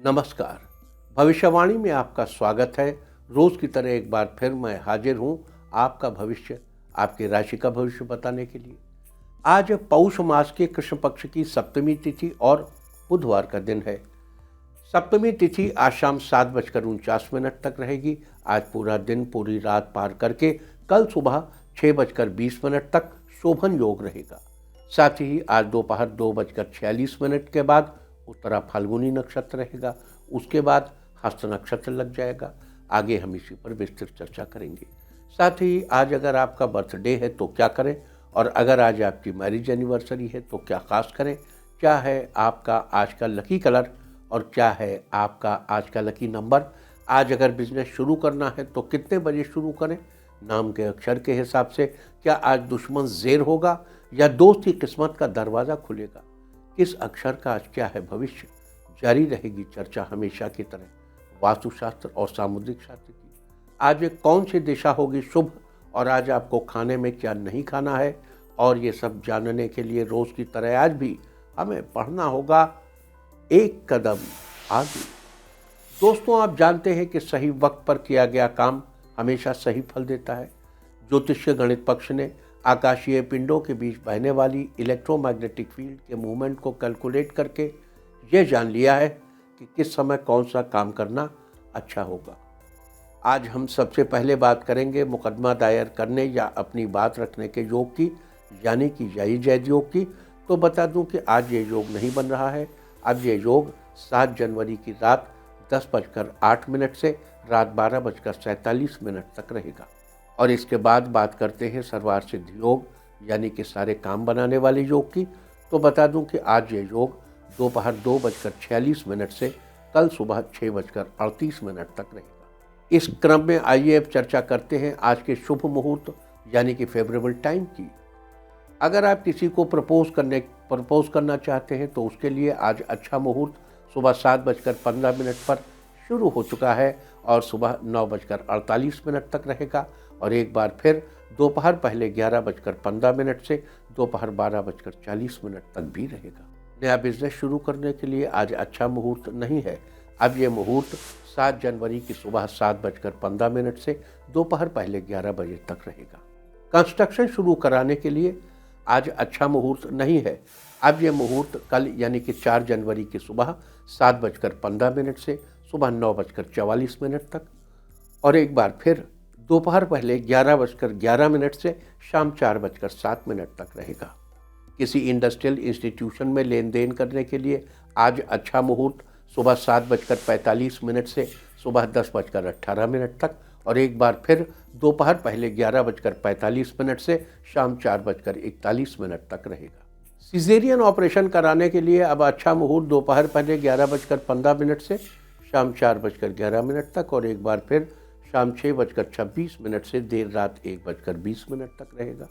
नमस्कार। भविष्यवाणी में आपका स्वागत है। रोज की तरह एक बार फिर मैं हाजिर हूं आपका भविष्य, आपकी राशि का भविष्य बताने के लिए। आज पौष मास के कृष्ण पक्ष की सप्तमी तिथि और बुधवार का दिन है। सप्तमी तिथि आज शाम 7:49 तक रहेगी। आज पूरा दिन पूरी रात पार करके कल सुबह 6:20 तक शोभन योग रहेगा। साथ ही आज दोपहर 2:46 के बाद उत्तरा फाल्गुनी नक्षत्र रहेगा। उसके बाद हस्त नक्षत्र लग जाएगा। आगे हम इसी पर विस्तृत चर्चा करेंगे। साथ ही आज अगर आपका बर्थडे है तो क्या करें, और अगर आज आपकी मैरिज एनिवर्सरी है तो क्या खास करें, क्या है आपका आज का लकी कलर और क्या है आपका आज का लकी नंबर। आज अगर बिजनेस शुरू करना है तो कितने बजे शुरू करें, नाम के अक्षर के हिसाब से क्या आज दुश्मन ज़ेर होगा या दोस्त की किस्मत का दरवाज़ा खुलेगा, किस अक्षर का आज क्या है भविष्य। जारी रहेगी चर्चा हमेशा की तरह वास्तुशास्त्र और सामुद्रिक शास्त्र की। आज कौन सी दिशा होगी शुभ और आज आपको खाने में क्या नहीं खाना है, और ये सब जानने के लिए रोज़ की तरह आज भी हमें पढ़ना होगा एक कदम आगे। दोस्तों, आप जानते हैं कि सही वक्त पर किया गया काम हमेशा सही फल देता है। ज्योतिषीय गणित पक्ष ने आकाशीय पिंडों के बीच बहने वाली इलेक्ट्रोमैग्नेटिक फील्ड के मूवमेंट को कैलकुलेट करके ये जान लिया है कि किस समय कौन सा काम करना अच्छा होगा। आज हम सबसे पहले बात करेंगे मुकदमा दायर करने या अपनी बात रखने के योग की, यानी कि यही जैद योग की। तो बता दूं कि आज ये योग नहीं बन रहा है। अब ये योग 7 जनवरी की रात 10:08 से रात 12:47 तक रहेगा। और इसके बाद बात करते हैं सर्वार्थ सिद्धि योग, यानी कि सारे काम बनाने वाले योग की। तो बता दूं कि आज ये योग दोपहर 2:46 से कल सुबह 6:38 तक रहेगा। इस क्रम में आइए अब चर्चा करते हैं आज के शुभ मुहूर्त, यानी कि फेवरेबल टाइम की। अगर आप किसी को प्रपोज करना चाहते हैं तो उसके लिए आज अच्छा मुहूर्त सुबह 7:15 पर शुरू हो चुका है और सुबह 9:48 तक रहेगा। और एक बार फिर दोपहर पहले 11:15 से दोपहर 12:40 तक भी रहेगा। नया बिजनेस शुरू करने के लिए आज अच्छा मुहूर्त नहीं है। अब ये मुहूर्त 7 जनवरी की सुबह 7:15 से दोपहर पहले 11 बजे तक रहेगा। कंस्ट्रक्शन शुरू कराने के लिए आज अच्छा मुहूर्त नहीं है। अब ये मुहूर्त कल यानी कि 4 जनवरी की सुबह 7:15 से सुबह 9:44 तक, और एक बार फिर दोपहर पहले 11:11 से शाम 4:07 तक रहेगा। किसी इंडस्ट्रियल इंस्टीट्यूशन में लेन देन करने के लिए आज अच्छा मुहूर्त सुबह 7:45 से सुबह 10:18 तक, और एक बार फिर दोपहर पहले 11:45 से शाम 4:41 तक रहेगा। सिजेरियन ऑपरेशन कराने के लिए अब अच्छा मुहूर्त दोपहर पहले 11:15 से शाम 4:11 तक, और एक बार फिर शाम 6:26 से देर रात 1:20 तक रहेगा।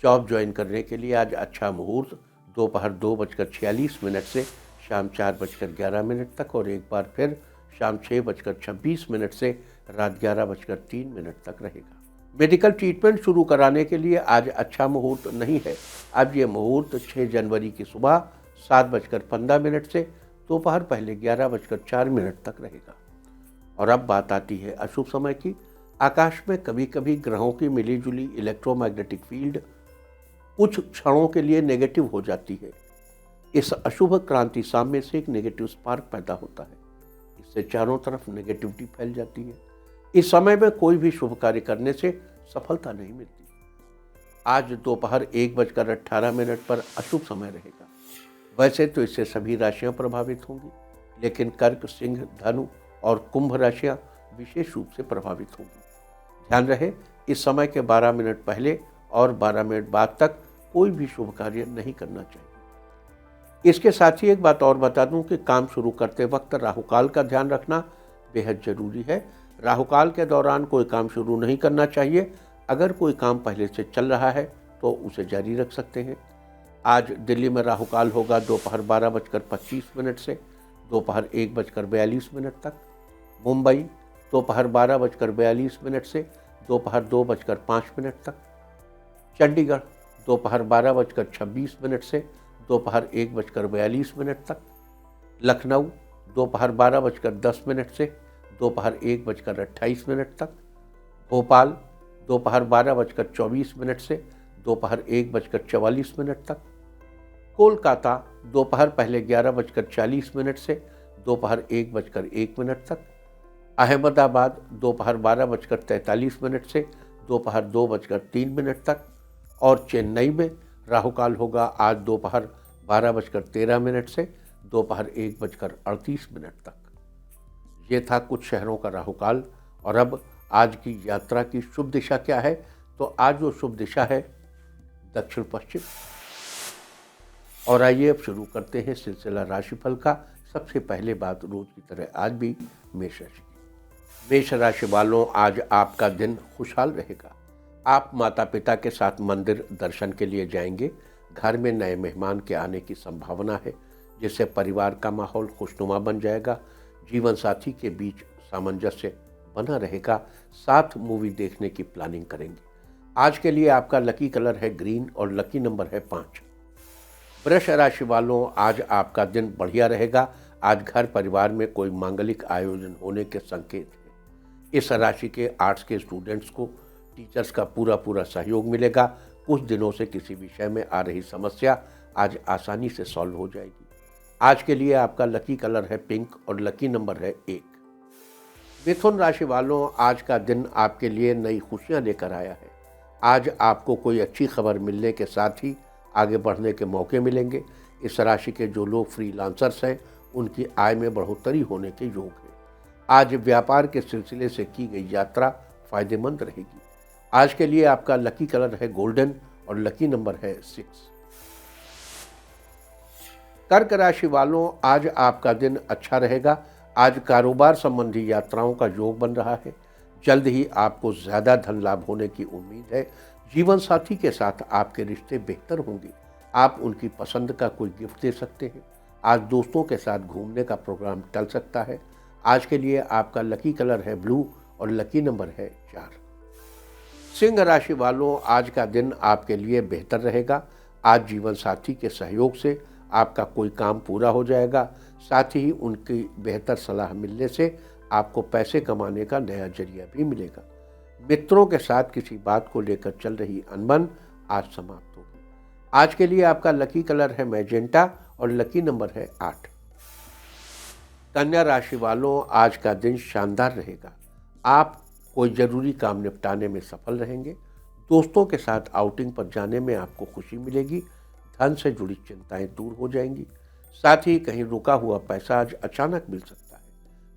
जॉब ज्वाइन करने के लिए आज अच्छा मुहूर्त दोपहर 2:46 से शाम 4:11 तक, और एक बार फिर शाम 6:26 से रात 11:03 तक रहेगा। मेडिकल ट्रीटमेंट शुरू कराने के लिए आज अच्छा मुहूर्त नहीं है। अब ये मुहूर्त 6 जनवरी की सुबह 7:15 से दोपहर पहले 11:04 तक रहेगा। और अब बात आती है अशुभ समय की। आकाश में कभी कभी ग्रहों की मिलीजुली इलेक्ट्रोमैग्नेटिक फील्ड कुछ क्षणों के लिए नेगेटिव हो जाती है। इस अशुभ क्रांति साम्य से एक नेगेटिव स्पार्क पैदा होता है। इससे चारों तरफ नेगेटिविटी फैल जाती है। इस समय में कोई भी शुभ कार्य करने से सफलता नहीं मिलती। आज दोपहर 1:18 पर अशुभ समय रहेगा। वैसे तो इससे सभी राशियां प्रभावित होंगी, लेकिन कर्क, सिंह, धनु और कुंभ राशियां विशेष रूप से प्रभावित होंगी। ध्यान रहे, इस समय के 12 मिनट पहले और 12 मिनट बाद तक कोई भी शुभ कार्य नहीं करना चाहिए। इसके साथ ही एक बात और बता दूं कि काम शुरू करते वक्त राहुकाल का ध्यान रखना बेहद जरूरी है। राहुकाल के दौरान कोई काम शुरू नहीं करना चाहिए। अगर कोई काम पहले से चल रहा है तो उसे जारी रख सकते हैं। आज दिल्ली में राहुकाल होगा दोपहर 12:25 से दोपहर 1:42 तक। मुंबई दोपहर 12:42 से दोपहर 2:05 तक। चंडीगढ़ दोपहर 12:26 से दोपहर 1:42 तक। लखनऊ दोपहर 12:10 से दोपहर 1:28 तक। भोपाल दोपहर 12:24 से दोपहर 1:44 तक। कोलकाता दोपहर पहले 11:40 से दोपहर 1:01 तक। अहमदाबाद दोपहर 12:43 से दोपहर 2:03 तक। और चेन्नई में राहु काल होगा आज दोपहर 12:13 से दोपहर 1:38 तक। ये था कुछ शहरों का राहु काल। और अब आज की यात्रा की शुभ दिशा क्या है? तो आज वो शुभ दिशा है दक्षिण पश्चिम। और आइए अब शुरू करते हैं सिलसिला राशिफल का। सबसे पहले बात रोज की तरह आज भी मेष राशि की। मेष राशि वालों, आज आपका दिन खुशहाल रहेगा। आप माता पिता के साथ मंदिर दर्शन के लिए जाएंगे। घर में नए मेहमान के आने की संभावना है, जिससे परिवार का माहौल खुशनुमा बन जाएगा। जीवन साथी के बीच सामंजस्य बना रहेगा। साथ मूवी देखने की प्लानिंग करेंगे। आज के लिए आपका लकी कलर है ग्रीन और लकी नंबर है 5। वृष राशि वालों, आज आपका दिन बढ़िया रहेगा। आज घर परिवार में कोई मांगलिक आयोजन होने के संकेत हैं। इस राशि के आर्ट्स के स्टूडेंट्स को टीचर्स का पूरा सहयोग मिलेगा। कुछ दिनों से किसी विषय में आ रही समस्या आज आसानी से सॉल्व हो जाएगी। आज के लिए आपका लकी कलर है पिंक और लकी नंबर है 1। मिथुन राशि वालों, आज का दिन आपके लिए नई खुशियां लेकर आया है। आज आपको कोई अच्छी खबर मिलने के साथ ही आगे बढ़ने के मौके मिलेंगे। इस राशि के जो लोग फ्रीलांसर्स हैं, उनकी आय में बढ़ोतरी होने के योग है। आज व्यापार के सिलसिले से की गई यात्रा फायदेमंद रहेगी। आज के लिए आपका लकी कलर है गोल्डन और लकी नंबर है 6। कर्क राशि वालों, आज आपका दिन अच्छा रहेगा। आज कारोबार संबंधी यात्राओं का योग बन रहा है। जल्द ही आपको ज्यादा धन लाभ होने की उम्मीद है। जीवन साथी के साथ आपके रिश्ते बेहतर होंगे। आप उनकी पसंद का कोई गिफ्ट दे सकते हैं। आज दोस्तों के साथ घूमने का प्रोग्राम टल सकता है। आज के लिए आपका लकी कलर है ब्लू और लकी नंबर है 4। सिंह राशि वालों, आज का दिन आपके लिए बेहतर रहेगा। आज जीवन साथी के सहयोग से आपका कोई काम पूरा हो जाएगा। साथ ही उनकी बेहतर सलाह मिलने से आपको पैसे कमाने का नया जरिया भी मिलेगा। मित्रों के साथ किसी बात को लेकर चल रही अनबन आज समाप्त होगी। आज के लिए आपका लकी कलर है मैजेंटा और लकी नंबर है 8। कन्या राशि वालों, आज का दिन शानदार रहेगा। आप कोई जरूरी काम निपटाने में सफल रहेंगे। दोस्तों के साथ आउटिंग पर जाने में आपको खुशी मिलेगी। धन से जुड़ी चिंताएं दूर हो जाएंगी। साथ ही कहीं रुका हुआ पैसा आज अचानक मिल सकता है।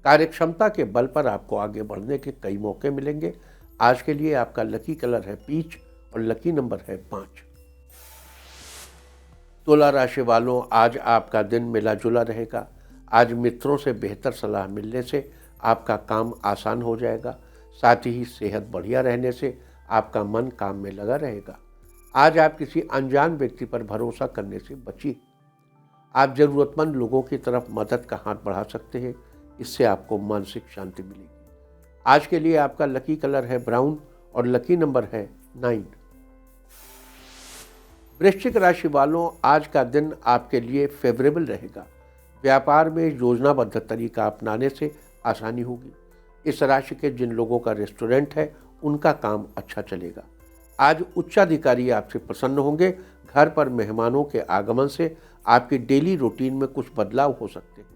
कार्यक्षमता के बल पर आपको आगे बढ़ने के कई मौके मिलेंगे। आज के लिए आपका लकी कलर है पीच और लकी नंबर है 5। तुला राशि वालों, आज आपका दिन मिला जुला रहेगा। आज मित्रों से बेहतर सलाह मिलने से आपका काम आसान हो जाएगा। साथ ही सेहत बढ़िया रहने से आपका मन काम में लगा रहेगा। आज आप किसी अनजान व्यक्ति पर भरोसा करने से बचिए। आप जरूरतमंद लोगों की तरफ मदद का हाथ बढ़ा सकते हैं। इससे आपको मानसिक शांति मिलेगी। आज के लिए आपका लकी कलर है ब्राउन और लकी नंबर है 9। वृश्चिक राशि वालों, आज का दिन आपके लिए फेवरेबल रहेगा। व्यापार में योजनाबद्ध तरीका अपनाने से आसानी होगी। इस राशि के जिन लोगों का रेस्टोरेंट है, उनका काम अच्छा चलेगा। आज उच्चाधिकारी आपसे प्रसन्न होंगे। घर पर मेहमानों के आगमन से आपकी डेली रूटीन में कुछ बदलाव हो सकते हैं।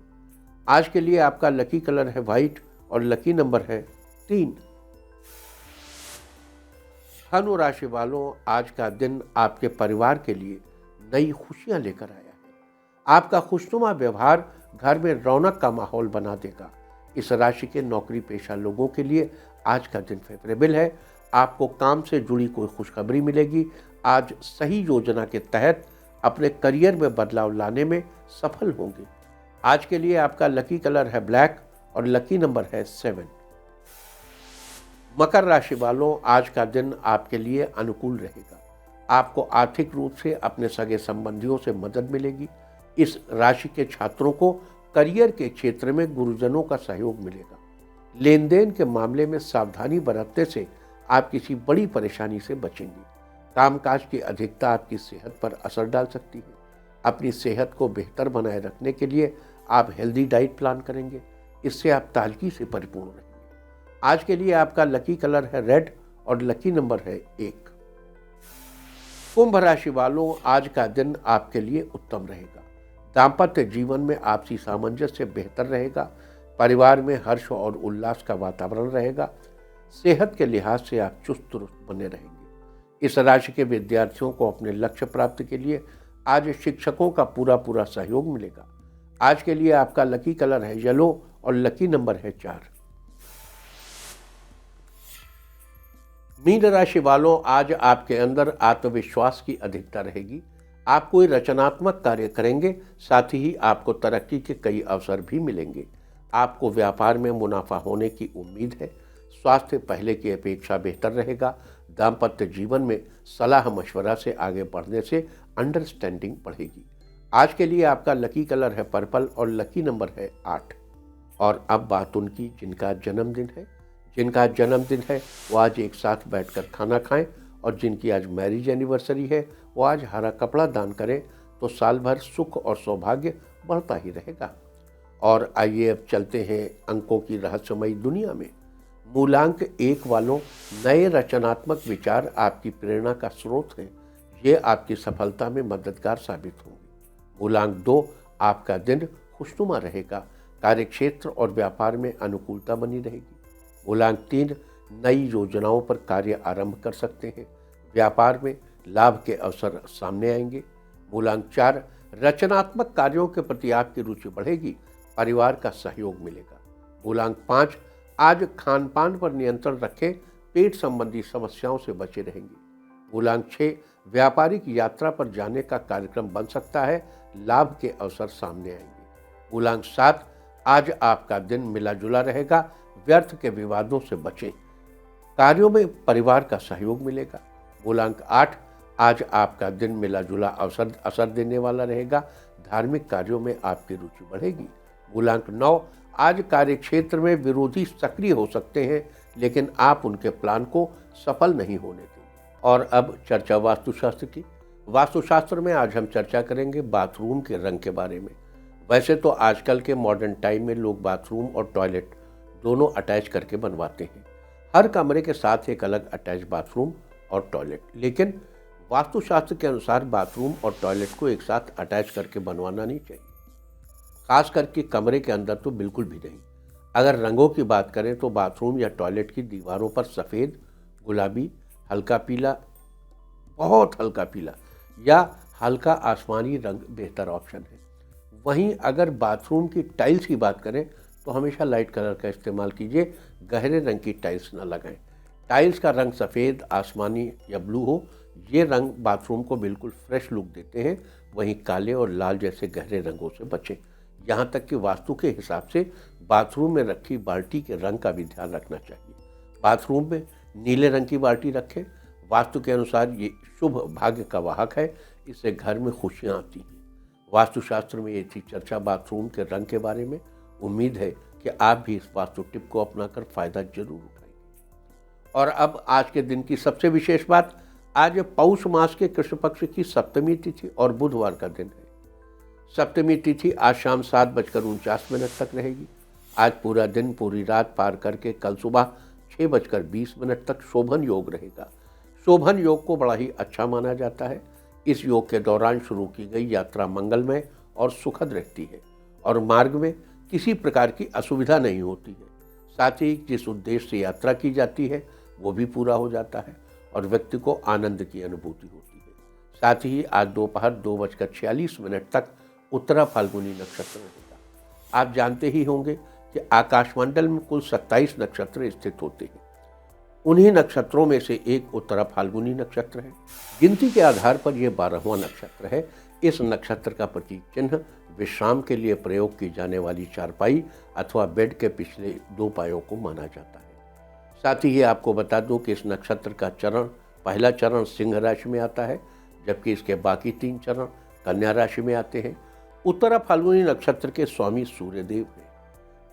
आज के लिए आपका लकी कलर है व्हाइट और लकी नंबर है 3। धनु राशि वालों, आज का दिन आपके परिवार के लिए नई खुशियां लेकर आया है। आपका खुशनुमा व्यवहार घर में रौनक का माहौल बना देगा। इस राशि के नौकरी पेशा लोगों के लिए आज का दिन फेवरेबल है। आपको काम से जुड़ी कोई खुशखबरी मिलेगी। आज सही योजना के तहत अपने करियर में बदलाव लाने में सफल होंगे। आज के लिए आपका लकी कलर है ब्लैक और लकी नंबर है 7। मकर राशि वालों, आज का दिन आपके लिए अनुकूल रहेगा। आपको आर्थिक रूप से अपने सगे संबंधियों से मदद मिलेगी। इस राशि के छात्रों को करियर के क्षेत्र में गुरुजनों का सहयोग मिलेगा। लेन देन के मामले में सावधानी बरतने से आप किसी बड़ी परेशानी से बचेंगे। कामकाज की अधिकता आपकी सेहत पर असर डाल सकती है। अपनी सेहत को बेहतर बनाए रखने के लिए आप हेल्दी डाइट प्लान करेंगे, इससे आप ताजगी से परिपूर्ण रहेंगे। आज के लिए आपका लकी कलर है रेड और लकी नंबर है 1। कुंभ राशि वालों, आज का दिन आपके लिए उत्तम रहेगा। दाम्पत्य जीवन में आपसी सामंजस्य बेहतर रहेगा। परिवार में हर्ष और उल्लास का वातावरण रहेगा। सेहत के लिहाज से आप चुस्त दुरुस्त बने रहेंगे। इस राशि के विद्यार्थियों को अपने लक्ष्य प्राप्ति के लिए आज शिक्षकों का पूरा सहयोग मिलेगा। आज के लिए आपका लकी कलर है येलो और लकी नंबर है 4। मीन राशि वालों, आज आपके अंदर आत्मविश्वास की अधिकता रहेगी। आप कोई रचनात्मक कार्य करेंगे, साथ ही आपको तरक्की के कई अवसर भी मिलेंगे। आपको व्यापार में मुनाफा होने की उम्मीद है। स्वास्थ्य पहले की अपेक्षा बेहतर रहेगा। दाम्पत्य जीवन में सलाह मशवरा से आगे बढ़ने से अंडरस्टैंडिंग बढ़ेगी। आज के लिए आपका लकी कलर है पर्पल और लकी नंबर है 8। और अब बात उनकी जिनका जन्मदिन है वो आज एक साथ बैठकर खाना खाएं, और जिनकी आज मैरिज एनिवर्सरी है वो आज हरा कपड़ा दान करें, तो साल भर सुख और सौभाग्य बढ़ता ही रहेगा। और आइए अब चलते हैं अंकों की रहस्यमयी दुनिया में। मूलांक 1 वालों, नए रचनात्मक विचार आपकी प्रेरणा का स्रोत हैं। ये आपकी सफलता में मददगार साबित होंगे। मूलांक 2, आपका दिन खुशनुमा रहेगा। कार्यक्षेत्र और व्यापार में अनुकूलता बनी रहेगी। मूलांक 3, नई योजनाओं पर कार्य आरंभ कर सकते हैं। व्यापार में लाभ के अवसर सामने आएंगे। मूलांक 4, रचनात्मक कार्यों के प्रति आपकी रुचि बढ़ेगी। परिवार का सहयोग मिलेगा। मूलांक 5, आज खान पान पर नियंत्रण रखें, पेट संबंधी समस्याओं से बचे रहेंगे। मूलांक 6, व्यापारिक यात्रा पर जाने का कार्यक्रम बन सकता है, लाभ के अवसर सामने आएंगे। मूलांक 7, आज आपका दिन मिला जुला रहेगा। व्यर्थ के विवादों से बचें। कार्यों में परिवार का सहयोग मिलेगा। मूलांक 8, आज आपका दिन मिला जुला असर देने वाला रहेगा। धार्मिक कार्यों में आपकी रुचि बढ़ेगी। मूलांक 9, आज कार्यक्षेत्र में विरोधी सक्रिय हो सकते हैं, लेकिन आप उनके प्लान को सफल नहीं होने देंगे। और अब चर्चा वास्तुशास्त्र की। वास्तुशास्त्र में आज हम चर्चा करेंगे बाथरूम के रंग के बारे में। वैसे तो आजकल के मॉडर्न टाइम में लोग बाथरूम और टॉयलेट दोनों अटैच करके बनवाते हैं। हर कमरे के साथ एक अलग अटैच बाथरूम और टॉयलेट, लेकिन वास्तुशास्त्र के अनुसार बाथरूम और टॉयलेट को एक साथ अटैच करके बनवाना नहीं चाहिए। खास करके कमरे के अंदर तो बिल्कुल भी नहीं। अगर रंगों की बात करें तो बाथरूम या टॉयलेट की दीवारों पर सफ़ेद, गुलाबी, हल्का पीला, बहुत हल्का पीला या हल्का आसमानी रंग बेहतर ऑप्शन है। वहीं अगर बाथरूम की टाइल्स की बात करें तो हमेशा लाइट कलर का इस्तेमाल कीजिए। गहरे रंग की टाइल्स न लगाएं। टाइल्स का रंग सफ़ेद, आसमानी या ब्लू हो, ये रंग बाथरूम को बिल्कुल फ्रेश लुक देते हैं। वहीं काले और लाल जैसे गहरे रंगों से बचें। यहाँ तक कि वास्तु के हिसाब से बाथरूम में रखी बाल्टी के रंग का भी ध्यान रखना चाहिए। बाथरूम में नीले रंग की बाल्टी रखें। वास्तु के अनुसार ये शुभ भाग्य का वाहक है। इससे घर में खुशियाँ आती हैं। वास्तुशास्त्र में ये थी चर्चा बाथरूम के रंग के बारे में। उम्मीद है कि आप भी इस वास्तु टिप को अपनाकर फायदा जरूर उठाएंगे। और अब आज के दिन की सबसे विशेष बात, आज पौष मास के कृष्ण पक्ष की सप्तमी तिथि और बुधवार का दिन है। सप्तमी तिथि आज शाम 7:49 तक रहेगी। आज पूरा दिन पूरी रात पार करके कल सुबह 6:20 तक शोभन योग रहेगा। शोभन योग को बड़ा ही अच्छा माना जाता है। इस योग के दौरान शुरू की गई यात्रा मंगलमय और सुखद रहती है और मार्ग में किसी प्रकार की असुविधा नहीं होती है। साथ ही जिस उद्देश्य से यात्रा की जाती है वो भी पूरा हो जाता है और व्यक्ति को आनंद की अनुभूति होती है। साथ ही आज दोपहर 2:46 तक उत्तरा फाल्गुनी नक्षत्र रहेगा। आप जानते ही होंगे कि आकाशमंडल में कुल 27 नक्षत्र स्थित होते हैं। उन्हीं नक्षत्रों में से एक उत्तरा फाल्गुनी नक्षत्र है। गिनती के आधार पर यह 12वां नक्षत्र है। इस नक्षत्र का प्रतीक चिन्ह विश्राम के लिए प्रयोग की जाने वाली चारपाई अथवा बेड के पिछले 2 पायों को माना जाता है। साथ ही ये आपको बता दूं कि इस नक्षत्र का चरण, पहला चरण सिंह राशि में आता है, जबकि इसके बाकी 3 चरण कन्या राशि में आते हैं। उत्तरा फाल्गुनी नक्षत्र के स्वामी सूर्यदेव हैं।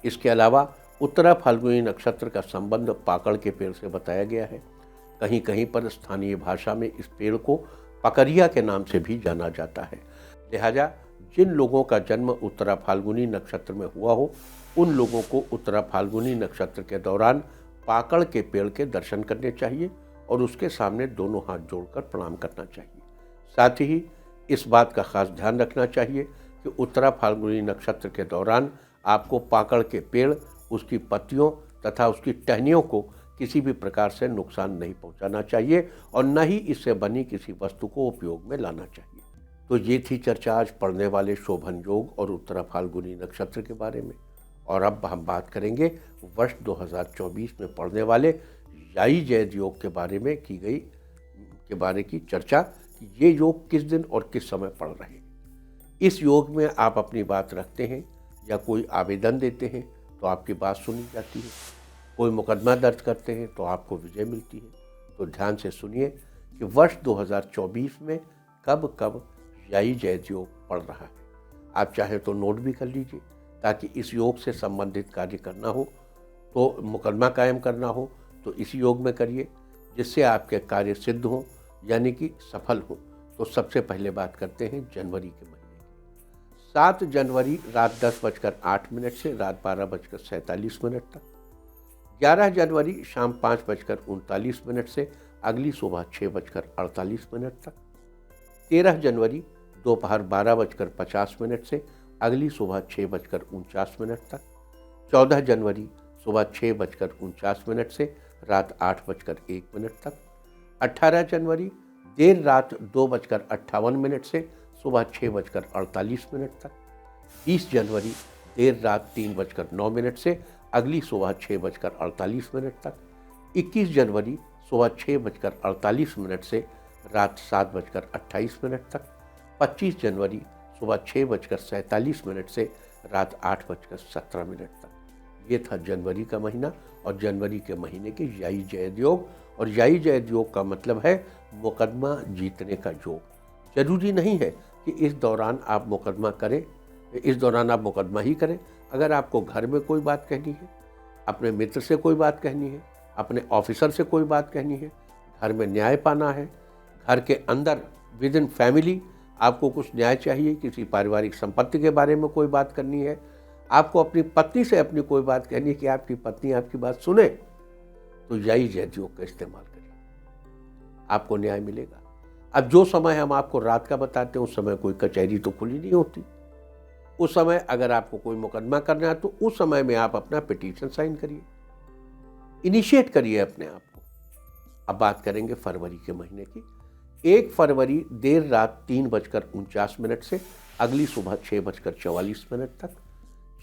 इसके अलावा उत्तरा फाल्गुनी नक्षत्र का संबंध पाकड़ के पेड़ से बताया गया है। कहीं कहीं पर स्थानीय भाषा में इस पेड़ को पकरिया के नाम से भी जाना जाता है। लिहाजा जिन लोगों का जन्म उत्तरा फाल्गुनी नक्षत्र में हुआ हो उन लोगों को उत्तरा फाल्गुनी नक्षत्र के दौरान पाकड़ के पेड़ के दर्शन करने चाहिए और उसके सामने दोनों हाथ जोड़कर प्रणाम करना चाहिए। साथ ही इस बात का खास ध्यान रखना चाहिए कि उत्तरा फाल्गुनी नक्षत्र के दौरान आपको पाकड़ के पेड़, उसकी पत्तियों तथा उसकी टहनियों को किसी भी प्रकार से नुकसान नहीं पहुंचाना चाहिए और न ही इससे बनी किसी वस्तु को उपयोग में लाना चाहिए। तो ये थी चर्चा आज पड़ने वाले शोभन योग और उत्तरा फाल्गुनी नक्षत्र के बारे में। और अब हम बात करेंगे वर्ष 2024 में पड़ने वाले याई जैद योग के बारे की चर्चा कि ये योग किस दिन और किस समय पड़ रहे हैं। इस योग में आप अपनी बात रखते हैं या कोई आवेदन देते हैं तो आपकी बात सुनी जाती है, कोई मुकदमा दर्ज करते हैं तो आपको विजय मिलती है। तो ध्यान से सुनिए कि वर्ष 2024 में कब कब याई जैद योग पड़ रहा है। आप चाहे तो नोट भी कर लीजिए ताकि इस योग से संबंधित कार्य करना हो तो मुकदमा कायम करना हो तो इस योग में करिए जिससे आपके कार्य सिद्ध हों यानी कि सफल हो। तो सबसे पहले बात करते हैं जनवरी के महीने की। 7 जनवरी रात 10:08 से रात 12:47 तक, 11 जनवरी शाम 5:39 से अगली सुबह 6:48 तक, 13 जनवरी दोपहर 12:50 से अगली सुबह 6:49 तक, 14 जनवरी सुबह 6:49 से रात 8:01 तक, 18 जनवरी देर रात 2:58 से सुबह 6:48 तक, 20 जनवरी देर रात 3:09 से अगली सुबह 6:48 तक, 21 जनवरी सुबह 6:48 से रात 7:28 तक, 25 जनवरी सुबह 6:47 से रात 8:17 तक। ये था जनवरी का महीना और जनवरी के महीने के याई जैद योग। और याई जैद योग का मतलब है मुकदमा जीतने का योग। जरूरी नहीं है कि इस दौरान आप मुकदमा करें, इस दौरान आप मुकदमा ही करें। अगर आपको घर में कोई बात कहनी है, अपने मित्र से कोई बात कहनी है, अपने ऑफिसर से कोई बात कहनी है, घर में न्याय पाना है, घर के अंदर विद इन फैमिली आपको कुछ न्याय चाहिए, किसी पारिवारिक संपत्ति के बारे में कोई बात करनी है, आपको अपनी पत्नी से अपनी कोई बात कहनी है कि आपकी पत्नी आपकी बात सुने, तो याई जैद योग का इस्तेमाल करिए, आपको न्याय मिलेगा। अब जो समय हम आपको रात का बताते हैं उस समय कोई कचहरी तो खुली नहीं होती। उस समय अगर आपको कोई मुकदमा करना है तो उस समय में आप अपना पिटीशन साइन करिए, इनिशिएट करिए अपने आप को। अब बात करेंगे फरवरी के महीने की। 1 फरवरी देर रात 3:49 से अगली सुबह 6:44 तक,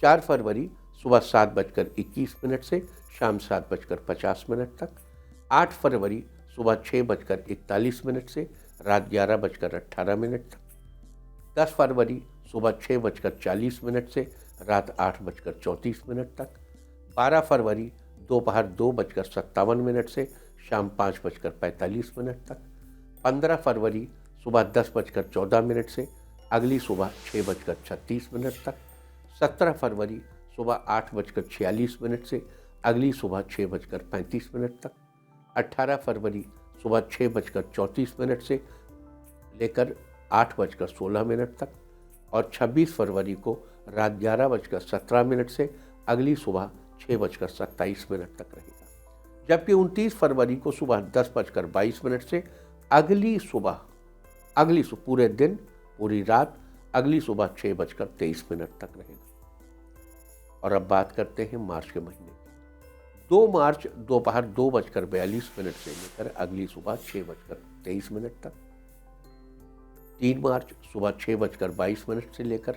4 फरवरी सुबह 7:21 से शाम 7:50 तक, 8 फरवरी सुबह 6:41 से रात 11:18 तक, 10 फरवरी सुबह 6:40 से रात 8:34 तक, 12 फरवरी दोपहर 2:57 से शाम 5:45 तक, 15 फरवरी सुबह 10:14 से अगली सुबह 6:36 तक, 17 फरवरी सुबह 8:46 से अगली सुबह 6:35 तक, 18 फरवरी सुबह 6:34 से लेकर 8:16 तक और 26 फरवरी को रात 11:17 से अगली सुबह 6:27 तक रहेगा। जबकि 29 फरवरी को सुबह 10:22 से अगली सुबह पूरे दिन पूरी रात अगली सुबह 6:23 तक रहेगा। और अब बात करते हैं मार्च के महीने की। 2 मार्च दोपहर 2:42 से लेकर अगली सुबह 6:23 तक, 3 मार्च सुबह 6:22 से लेकर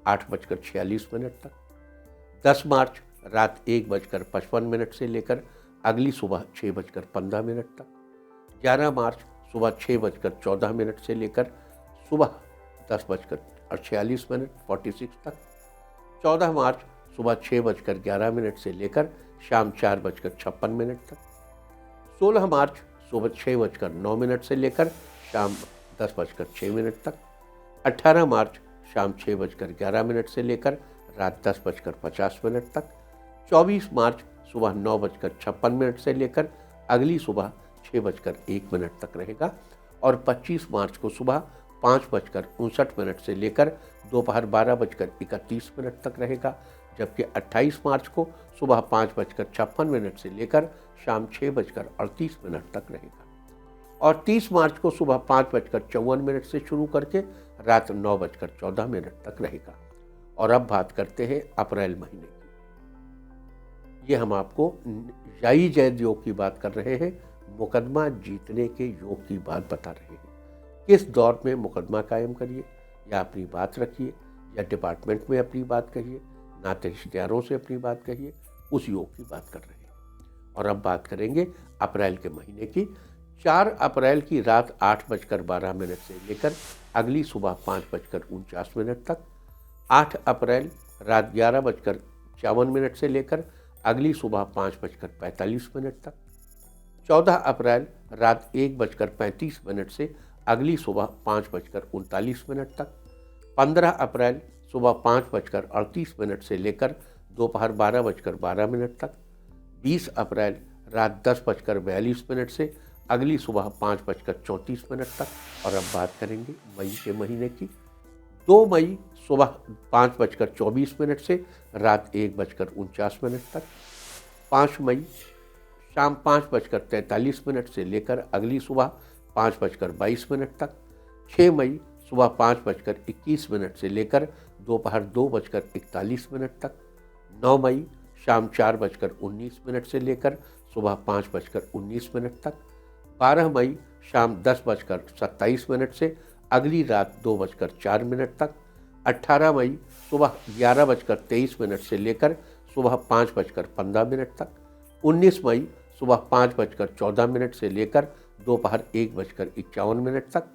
8:46 तक, 10 मार्च रात 1:55 से लेकर अगली सुबह 6:15 तक, 11 मार्च सुबह 6:14 से लेकर सुबह 10:46 46 तक, 14 मार्च सुबह 6:11 से लेकर शाम 4:56 तक, 16 मार्च सुबह 6:09 से लेकर शाम 10:06 तक, 18 मार्च शाम 6:11 से लेकर रात 10:50 तक, 24 मार्च सुबह 9:56 से लेकर अगली सुबह 6:01 तक रहेगा और 25 मार्च को सुबह 5:59 से लेकर दोपहर 12:31 तक रहेगा, जबकि 28 मार्च को सुबह 5:56 से लेकर शाम 6:38 तक रहेगा और 30 मार्च को सुबह 5:54 से शुरू करके रात 9:14 तक रहेगा। और अब बात करते हैं अप्रैल महीने की। ये हम आपको याई जैद योग की बात कर रहे हैं, मुकदमा जीतने के योग की बात बता रहे हैं। किस दौर में मुकदमा कायम करिए या अपनी बात रखिए या डिपार्टमेंट में अपनी बात कहिए, नाते रिश्तेदारों से अपनी बात कहिए, उस योग की बात कर रहे हैं। और अब बात करेंगे अप्रैल के महीने की। 4 अप्रैल की रात 8:12 से लेकर अगली सुबह 5:49 तक, 8 अप्रैल रात 11:54 से लेकर अगली सुबह 5:45 तक, 14 अप्रैल रात 1:35 से अगली सुबह 5:39 तक, 15 अप्रैल सुबह 5:38 से लेकर दोपहर 12:12 तक, 20 अप्रैल रात 10:42 से अगली सुबह 5:34 तक। और अब बात करेंगे मई के महीने की। 2 मई सुबह 5:24 से रात 1:49 तक, 5 मई शाम 5:43 से लेकर अगली सुबह 5:22 तक, 6 मई सुबह 5:21 से लेकर दोपहर 2:41 तक, 9 मई शाम 4:19 से लेकर सुबह 5:19 तक, 12 मई शाम 10:27 से अगली रात 2:04 तक, 18 मई सुबह 11:23 से लेकर सुबह 5:15 तक, 19 मई सुबह 5:14 से लेकर दोपहर 1:51 तक,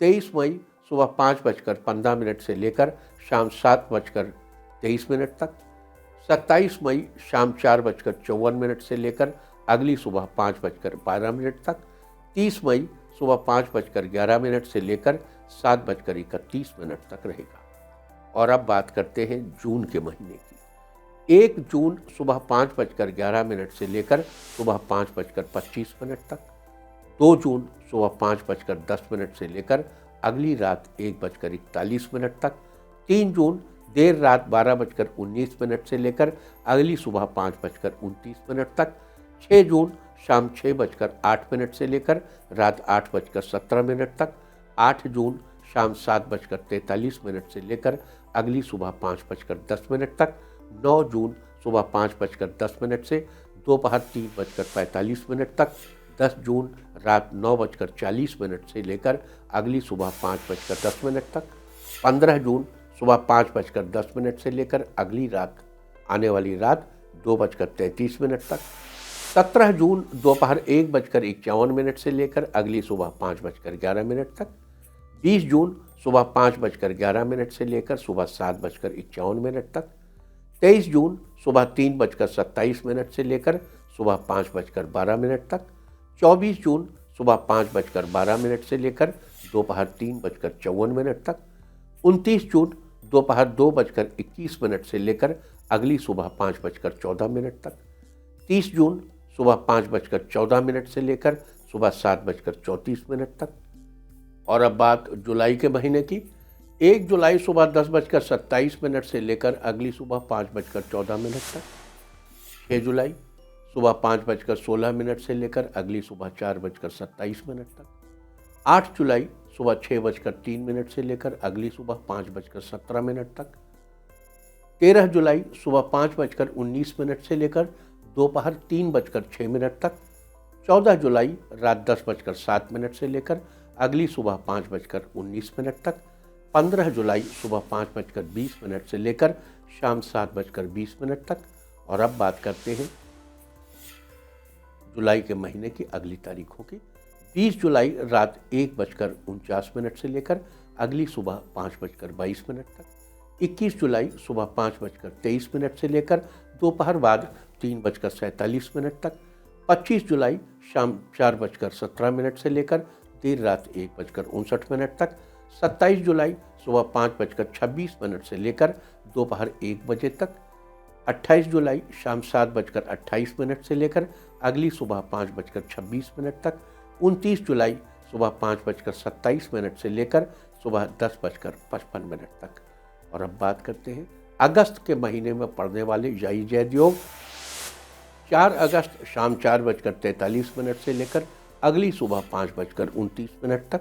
23 मई सुबह 5:15 से लेकर शाम 7:23 तक, 27 मई शाम 4:54 से लेकर अगली सुबह 5:12 तक, 30 मई सुबह 5:11 से लेकर 7:31 तक रहेगा। और अब बात करते हैं जून के महीने की। 1 जून सुबह 5:11 से लेकर सुबह 5:25 तक, 2 जून सुबह 5:10 से लेकर अगली रात 1:41 तक, 3 जून देर रात 12:19 से लेकर अगली सुबह 5:29 तक, 6 जून शाम 6:08 से लेकर रात 8:17 तक, 8 जून शाम 7:43 से लेकर अगली सुबह 5:10 तक, 9 जून सुबह 5:10 से दोपहर 3:45 तक, 10 जून रात 9:40 से लेकर अगली सुबह 5:10 तक, 15 जून सुबह 5:10 से लेकर अगली रात आने वाली रात 2:33 तक, 17 जून दोपहर 1:51 से लेकर अगली सुबह 5:11 तक, 20 जून सुबह 5:11 से लेकर सुबह 7:51 तक, 23 जून सुबह 3:27 से लेकर सुबह 5:12 तक, 24 जून सुबह 5:12 से लेकर दोपहर 3:54 तक, 29 जून दोपहर 2:21 से लेकर अगली सुबह 5:14 तक, 30 जून सुबह 5:14 से लेकर सुबह 7:34 तक। और अब बात जुलाई के महीने की। 1 जुलाई सुबह 10:27 से लेकर अगली सुबह 5:14 तक, 6 जुलाई सुबह 5:16 से लेकर अगली सुबह 4:27 तक, 8 जुलाई सुबह 6:03 से लेकर अगली सुबह 5:17 तक, 13 जुलाई सुबह 5:19 से लेकर दोपहर 3:06 तक, 14 जुलाई रात 10:07 से लेकर अगली सुबह 5:19 तक, 15 जुलाई सुबह 5:20 से लेकर शाम 7:20 तक। और अब बात करते हैं जुलाई के महीने की अगली तारीखों की। 20 जुलाई रात 1:49 से लेकर अगली सुबह 5:22 तक, 21 जुलाई सुबह 5:23 से लेकर दोपहर बाद 3:47 तक, 25 जुलाई शाम 4:17 से लेकर देर रात 1:59 तक, 27 जुलाई सुबह 5:26 से लेकर दोपहर 1 बजे तक, 28 जुलाई शाम 7:28 से लेकर अगली सुबह 5:26 तक, 29 जुलाई सुबह 5:27 से लेकर सुबह 10:55 तक। और अब बात करते हैं अगस्त के महीने में पड़ने वाले याई जैद योग। 4 अगस्त शाम 4:43 से लेकर अगली सुबह 5:29 तक।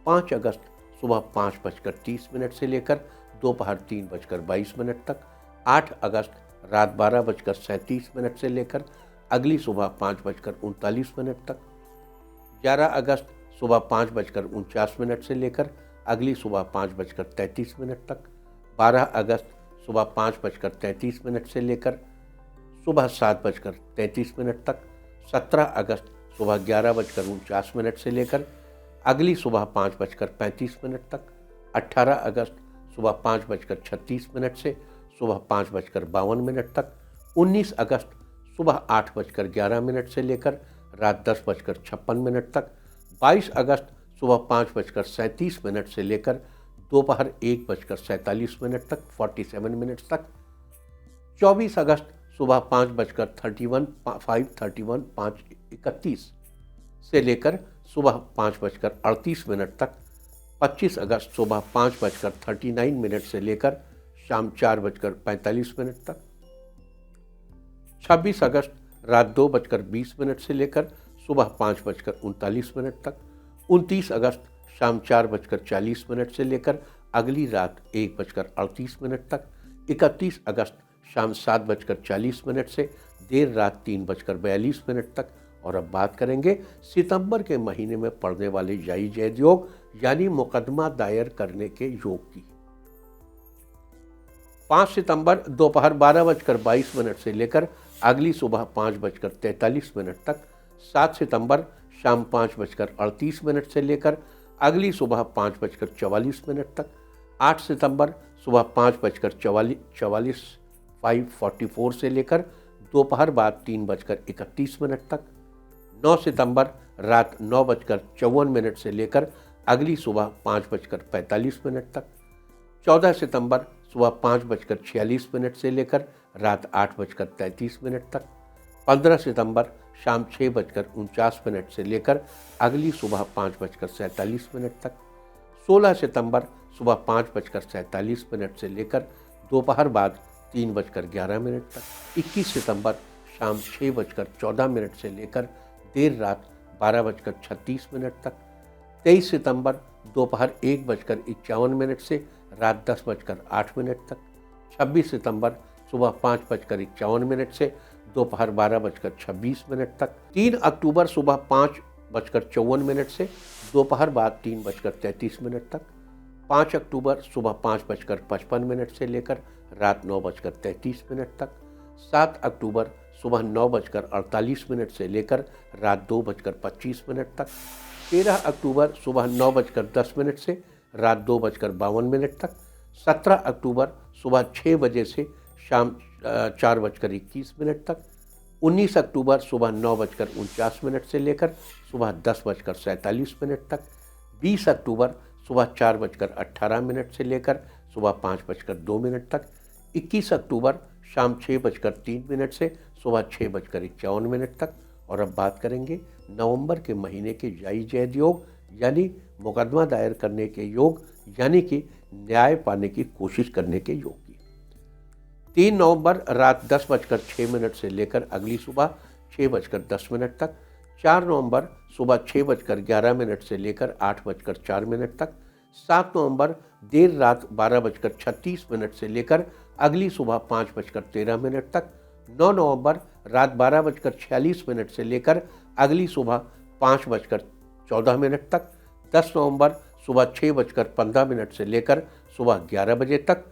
5 अगस्त सुबह 5:30 से लेकर दोपहर 3:22 तक। 8 अगस्त रात 12:37 से लेकर अगली सुबह 5:39 तक। 11 अगस्त सुबह 5:49 से लेकर अगली सुबह 5:33 तक। 12 अगस्त सुबह 5:33 से लेकर सुबह 7:33 तक। 17 अगस्त सुबह 11:49 से लेकर अगली सुबह 5:35 तक। 18 अगस्त सुबह 5:36 से सुबह 5:52 तक। 19 अगस्त सुबह 8:11 से लेकर रात 10:56 तक। 22 अगस्त सुबह 5:37 से लेकर दोपहर 1:47 तक 47 मिनट्स तक। 24 अगस्त सुबह 5:31 से लेकर सुबह 5:38 तक। 25 अगस्त सुबह 5:39 से लेकर शाम 4:45 तक। 26 अगस्त रात 2:20 से लेकर सुबह 5:39 तक। 29 अगस्त शाम 4:40 से लेकर अगली रात 1:38 तक। 31 अगस्त शाम 7:40 से देर रात 3:42 तक। और अब बात करेंगे सितंबर के महीने में पड़ने वाले याई जैद योग यानी मुकदमा दायर करने के योग की। 5 सितंबर दोपहर 12:22 से लेकर अगली सुबह 5:43 तक। 7 सितंबर शाम 5:38 से लेकर अगली सुबह 5:44 तक। 8 सितंबर सुबह 5:44 से लेकर दोपहर बाद 3:31 तक। 9 सितंबर रात 9:54 से लेकर अगली सुबह 5:45 तक। 14 सितंबर सुबह 5:46 से लेकर रात 8:33 तक। 15 सितंबर शाम 6:49 से लेकर अगली सुबह 5:47 तक। 16 सितंबर सुबह 5:47 से लेकर दोपहर बाद 3:11 तक। 21 सितंबर शाम 6:14 से लेकर देर रात 12:36 तक। 23 सितंबर दोपहर 1:51 से रात 10:08 तक। 26 सितंबर सुबह 5:51 से दोपहर 12:26 तक। 3 अक्टूबर सुबह 5:54 से दोपहर बाद 3:33 तक। 5 अक्टूबर सुबह 5:55 से लेकर रात 9:33 तक। 7 अक्टूबर सुबह 9:48 से लेकर रात 2:25 तक। 13 अक्टूबर सुबह 9:10 से रात 2:52 तक। 17 अक्टूबर सुबह 6 बजे से शाम 4:21 तक। 19 अक्टूबर सुबह 9:49 से लेकर सुबह 10:47 तक। 20 अक्टूबर सुबह 4:18 से लेकर सुबह 5:02 तक। 21 अक्टूबर शाम 6:03 से सुबह 6:51 तक। और अब बात करेंगे नवंबर के महीने के याई जैद योग यानी मुकदमा दायर करने के योग यानी कि न्याय पाने की कोशिश करने के योग की। 3 नवंबर रात 10:06 से लेकर अगली सुबह 6:10 तक। 4 नवंबर सुबह 6:11 से लेकर 8:04 तक। 7 नवंबर देर रात 12:36 से लेकर अगली सुबह 5:13 तक। 9 नवंबर रात 12:46 से लेकर अगली सुबह 5:14 तक। 10 नवंबर सुबह 6:15 से लेकर सुबह 11 बजे तक।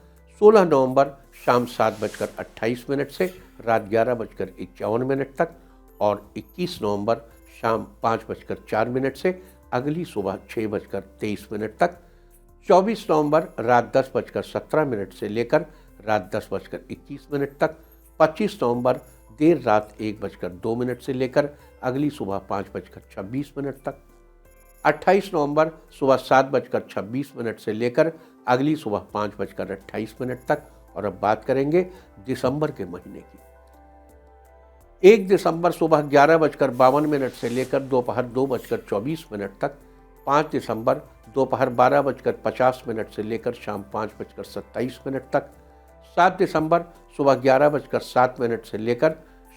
16 नवंबर शाम 7:28 से रात 11:51 तक। और 21 नवंबर शाम 5:04 से अगली सुबह 6:23 तक। 24 नवंबर रात 10:17 से लेकर रात 10:21 तक। 25 नवंबर देर रात 1:02 से लेकर अगली सुबह 5:26 तक। 28 नवंबर सुबह 7:26 से लेकर अगली सुबह 5:28 तक। और अब बात करेंगे दिसंबर के महीने की। 1 दिसंबर सुबह 11:52 से लेकर दोपहर 2:24 तक। 5 दिसंबर दोपहर 12:50 से लेकर शाम 5:27 तक। 7 दिसंबर सुबह 11:07 से लेकर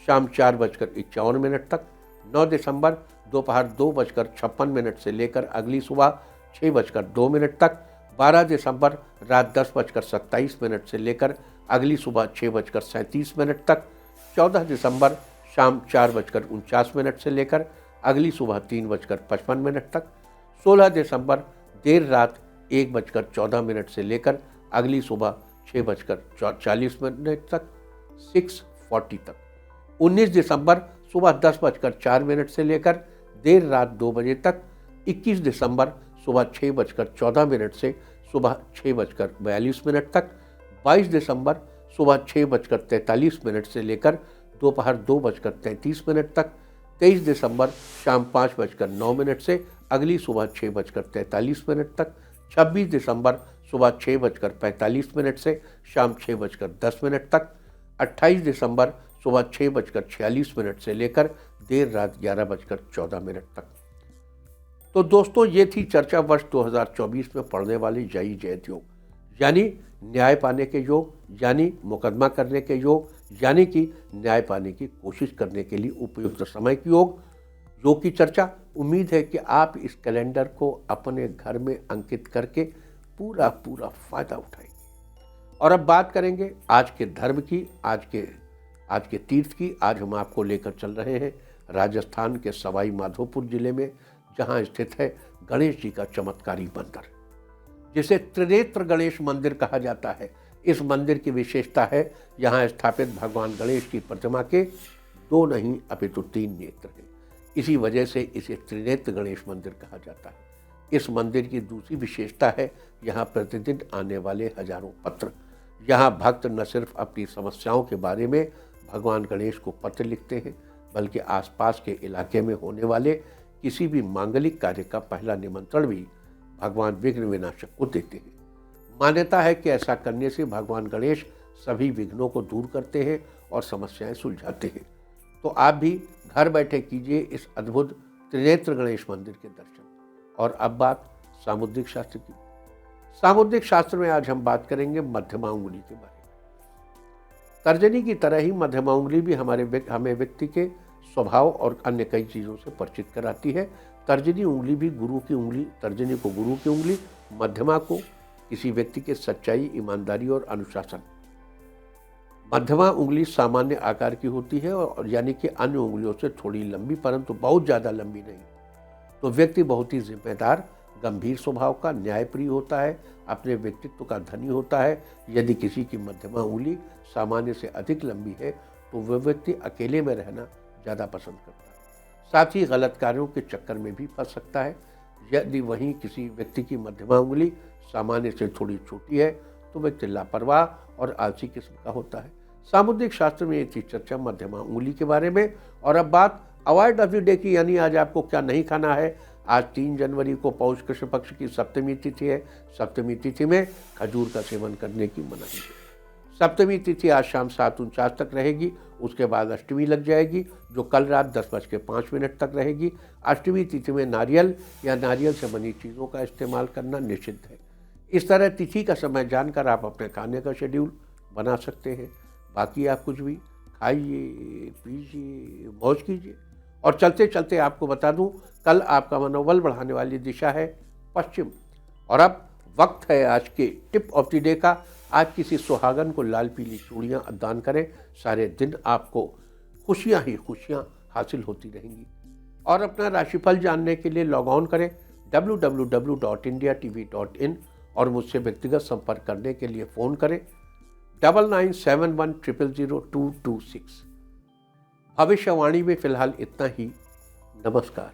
शाम 4:51 तक। 9 दिसंबर दोपहर 2:56 से लेकर अगली सुबह 6:02 तक। 12 दिसंबर रात 10:27 से लेकर अगली सुबह 6:37 तक। 14 दिसंबर शाम 4:49 से लेकर अगली सुबह 3:55 तक। 16 दिसंबर देर रात 1:14 से लेकर अगली सुबह 6:40 तक 6:40 तक। 19 दिसंबर सुबह 10:04 से लेकर देर रात 2 बजे तक। 21 दिसंबर सुबह 6:14 से सुबह 6:42 तक। 22 दिसंबर सुबह 6:43 से लेकर दोपहर 2:33 तक। 23 दिसंबर शाम 5:09 से अगली सुबह 6:43 तक। 26 दिसंबर सुबह 6:45 से शाम 6:10 तक। 28 दिसंबर सुबह 6:46 से लेकर देर रात 11:14 तक। तो दोस्तों, ये थी चर्चा वर्ष 2024 में पड़ने वाले जय जैत योग, यानी न्याय पाने के योग, यानी मुकदमा करने के योग, यानी कि न्याय पाने की कोशिश करने के लिए उपयुक्त समय की योग की चर्चा। उम्मीद है कि आप इस कैलेंडर को अपने घर में अंकित करके पूरा फायदा उठाएंगे। और अब बात करेंगे आज के धर्म की, आज के तीर्थ की। आज हम आपको लेकर चल रहे हैं राजस्थान के सवाई माधोपुर जिले में, जहां स्थित है गणेश जी का चमत्कारी मंदिर, जिसे त्रिनेत्र गणेश मंदिर कहा जाता है। इस मंदिर की विशेषता है यहाँ स्थापित भगवान गणेश की प्रतिमा के 2 नहीं अपितु 3 नेत्र हैं। इसी वजह से इसे त्रिनेत्र गणेश मंदिर कहा जाता है। इस मंदिर की दूसरी विशेषता है यहाँ प्रतिदिन आने वाले हजारों पत्र। यहाँ भक्त न सिर्फ अपनी समस्याओं के बारे में भगवान गणेश को पत्र लिखते हैं, बल्कि आसपास के इलाके में होने वाले किसी भी मांगलिक कार्य का पहला निमंत्रण भी भगवान विघ्न विनाशक को देते हैं। मान्यता है कि ऐसा करने से भगवान गणेश सभी विघ्नों को दूर करते हैं और समस्याएं सुलझाते हैं। तो आप भी घर बैठे कीजिए इस अद्भुत त्रिनेत्र गणेश मंदिर के दर्शन। और अब बात सामुद्रिक शास्त्र की। सामुद्रिक शास्त्र में आज हम बात करेंगे मध्यमा उंगली के बारे में। तर्जनी की तरह ही मध्यमा उंगली भी हमें व्यक्ति के स्वभाव और अन्य कई चीज़ों से परिचित कराती है। तर्जनी उंगली भी गुरु की उंगली, तर्जनी को गुरु की उंगली, मध्यमा को किसी व्यक्ति के सच्चाई, ईमानदारी और अनुशासन। मध्यमा उंगली सामान्य आकार की होती है और यानी कि अन्य उंगलियों से थोड़ी लंबी, परंतु बहुत ज़्यादा लंबी नहीं। तो व्यक्ति बहुत ही जिम्मेदार, गंभीर स्वभाव का, न्यायप्रिय होता है, अपने व्यक्तित्व का धनी होता है। यदि किसी की मध्यमा उंगली सामान्य से अधिक लंबी है तो वह व्यक्ति अकेले में रहना ज़्यादा पसंद करता है, साथ ही गलत कार्यों के चक्कर में भी फंस सकता है। यदि वहीं किसी व्यक्ति की मध्यमा उंगली सामान्य से थोड़ी छोटी है तो व्यक्ति लापरवाह और आलसी किस्म का होता है। सामुद्रिक शास्त्र में ये थी चर्चा मध्यमा उंगली के बारे में। और अब बात अवॉइड ऑफ द डे की, यानी आज आपको क्या नहीं खाना है। आज 3 जनवरी को पौष कृष्ण पक्ष की सप्तमी तिथि है। सप्तमी तिथि में खजूर का सेवन करने की मनाही है। सप्तमी तिथि आज शाम 7:49 तक रहेगी। उसके बाद अष्टमी लग जाएगी, जो कल रात 10:05 तक रहेगी। अष्टमी तिथि में नारियल या नारियल से बनी चीज़ों का इस्तेमाल करना निषिद्ध है। इस तरह तिथि का समय जानकर आप अपने खाने का शेड्यूल बना सकते हैं। बाकी आप कुछ भी खाइए, पीजिए, मौज कीजिए। और चलते चलते आपको बता दूं, कल आपका मनोबल बढ़ाने वाली दिशा है पश्चिम। और अब वक्त है आज के टिप ऑफ द डे का। आज किसी सुहागन को लाल पीली चूड़ियाँ दान करें। सारे दिन आपको खुशियाँ ही खुशियाँ हासिल होती रहेंगी। और अपना राशिफल जानने के लिए लॉग ऑन करें www.indiatv.in और मुझसे व्यक्तिगत संपर्क करने के लिए फ़ोन करें 9971000226। भविष्यवाणी में फिलहाल इतना ही। नमस्कार।